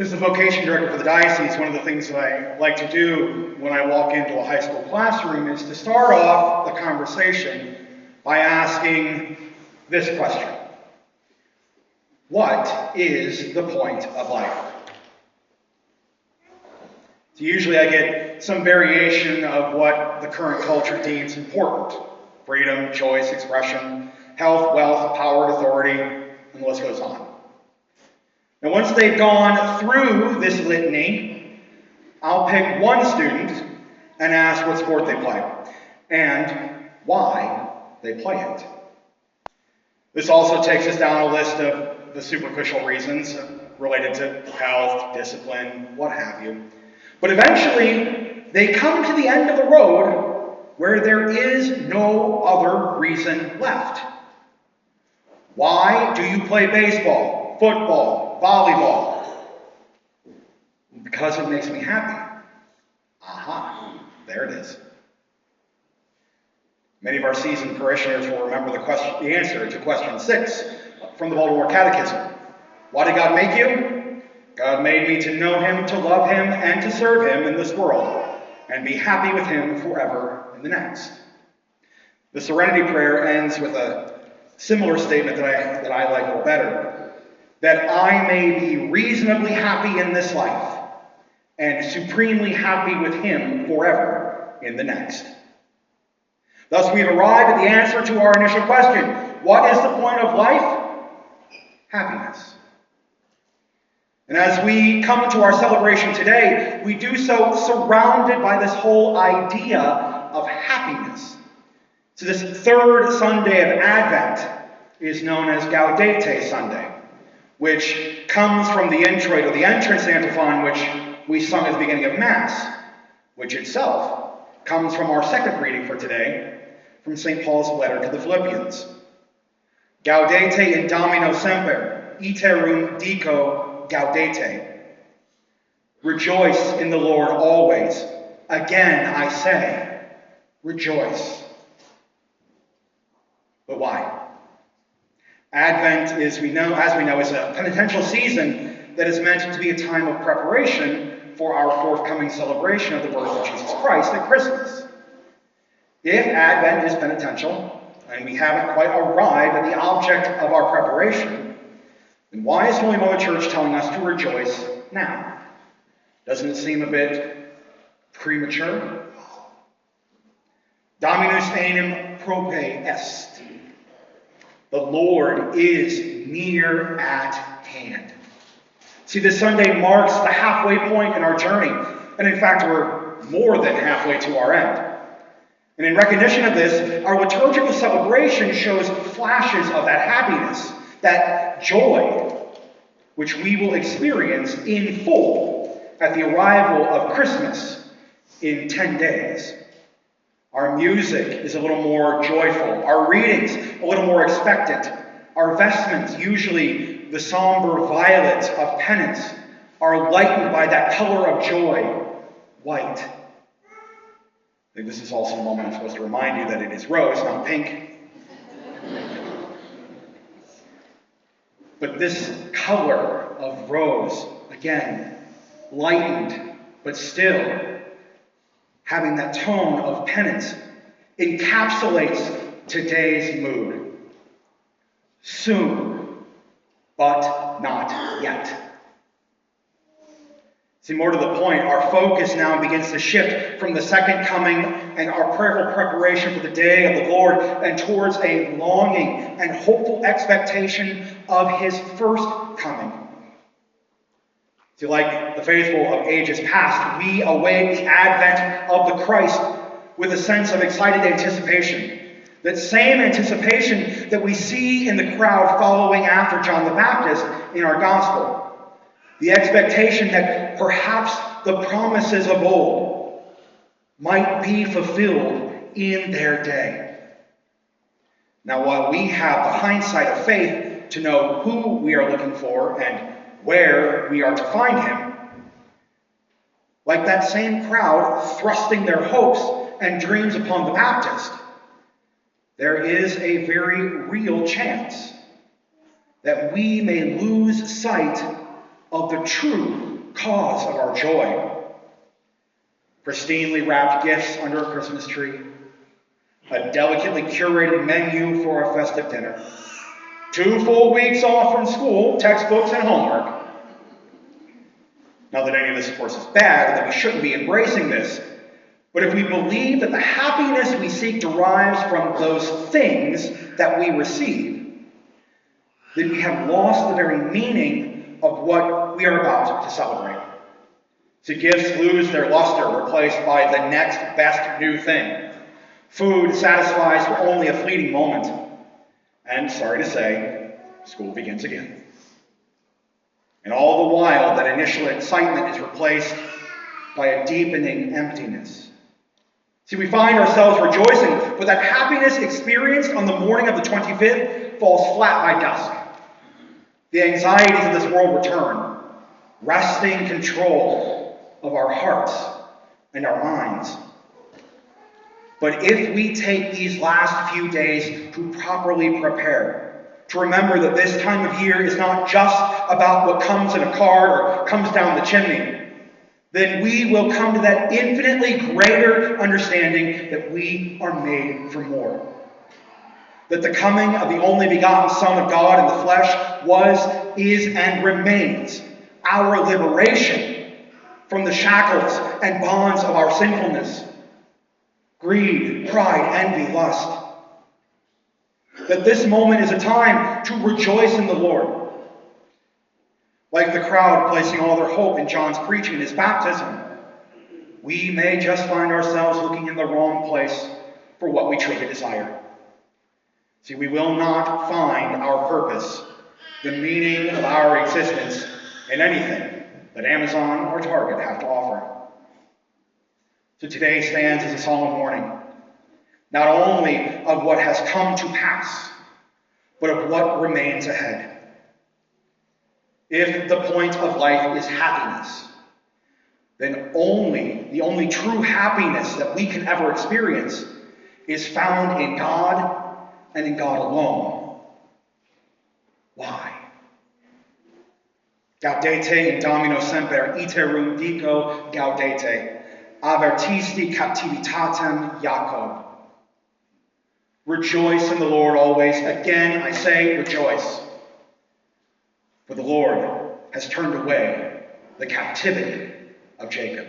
As the vocation director for the diocese, one of the things that I like to do when I walk into a high school classroom is to start off the conversation by asking this question: what is the point of life? So usually I get some variation of what the current culture deems important: freedom, choice, expression, health, wealth, power, authority, and the list goes on. Now, once they've gone through this litany, I'll pick one student and ask what sport they play and why they play it. This also takes us down a list of the superficial reasons related to health, discipline, what have you. But eventually, they come to the end of the road where there is no other reason left. Why do you play baseball, football, volleyball? Because it makes me happy. Aha, there it is. Many of our seasoned parishioners will remember the answer to question 6 from the Baltimore Catechism. Why did God make you? God made me to know Him, to love Him, and to serve Him in this world, and be happy with Him forever in the next. The Serenity Prayer ends with a similar statement that I like a little better: that I may be reasonably happy in this life, and supremely happy with Him forever in the next. Thus, we've arrived at the answer to our initial question: what is the point of life? Happiness. And as we come to our celebration today, we do so surrounded by this whole idea of happiness. So this third Sunday of Advent is known as Gaudete Sunday, which comes from the introit or the entrance antiphon which we sung at the beginning of Mass, which itself comes from our second reading for today, from St. Paul's letter to the Philippians. Gaudete in Domino semper, iterum dico gaudete. Rejoice in the Lord always. Again I say, rejoice. But why? Advent, as we know, is a penitential season that is meant to be a time of preparation for our forthcoming celebration of the birth of Jesus Christ at Christmas. If Advent is penitential, and we haven't quite arrived at the object of our preparation, then why is Holy Mother Church telling us to rejoice now? Doesn't it seem a bit premature? Dominus enim prope est. The Lord is near at hand. See, this Sunday marks the halfway point in our journey. And in fact, we're more than halfway to our end. And in recognition of this, our liturgical celebration shows flashes of that happiness, that joy, which we will experience in full at the arrival of Christmas in 10 days. Our music is a little more joyful. Our readings a little more expectant. Our vestments, usually the somber violet of penance, are lightened by that color of joy, white. I think this is also a moment I'm supposed to remind you that it is rose, not pink. But this color of rose, again, lightened, but still having that tone of penance, encapsulates today's mood. Soon, but not yet. See, more to the point, our focus now begins to shift from the second coming and our prayerful preparation for the day of the Lord and towards a longing and hopeful expectation of His first coming. See, like the faithful of ages past, we await the advent of the Christ with a sense of excited anticipation. That same anticipation that we see in the crowd following after John the Baptist in our gospel. The expectation that perhaps the promises of old might be fulfilled in their day. Now, while we have the hindsight of faith to know who we are looking for and where we are to find Him, like that same crowd thrusting their hopes and dreams upon the Baptist, there is a very real chance that we may lose sight of the true cause of our joy. Pristinely wrapped gifts under a Christmas tree, a delicately curated menu for a festive dinner, 2 full weeks off from school, textbooks, and homework. Not that any of this, of course, is bad, and that we shouldn't be embracing this, but if we believe that the happiness we seek derives from those things that we receive, then we have lost the very meaning of what we are about to celebrate. So gifts lose their luster, replaced by the next best new thing. Food satisfies for only a fleeting moment. And sorry to say, school begins again. And all the while, that initial excitement is replaced by a deepening emptiness. See, we find ourselves rejoicing, but that happiness experienced on the morning of the 25th falls flat by dusk. The anxieties of this world return, wresting control of our hearts and our minds. But if we take these last few days to properly prepare, to remember that this time of year is not just about what comes in a card or comes down the chimney, then we will come to that infinitely greater understanding that we are made for more. That the coming of the only begotten Son of God in the flesh was, is, and remains our liberation from the shackles and bonds of our sinfulness, greed, pride, envy, lust. That this moment is a time to rejoice in the Lord. Like the crowd placing all their hope in John's preaching and his baptism, we may just find ourselves looking in the wrong place for what we truly desire. See, we will not find our purpose, the meaning of our existence, in anything that Amazon or Target have to offer. So today stands as a solemn warning, not only of what has come to pass, but of what remains ahead. If the point of life is happiness, then the only true happiness that we can ever experience is found in God and in God alone. Why? Gaudete in Domino semper, iterum dico gaudete, avertisti captivitatem Jacob. Rejoice in the Lord always. Again, I say rejoice. For the Lord has turned away the captivity of Jacob.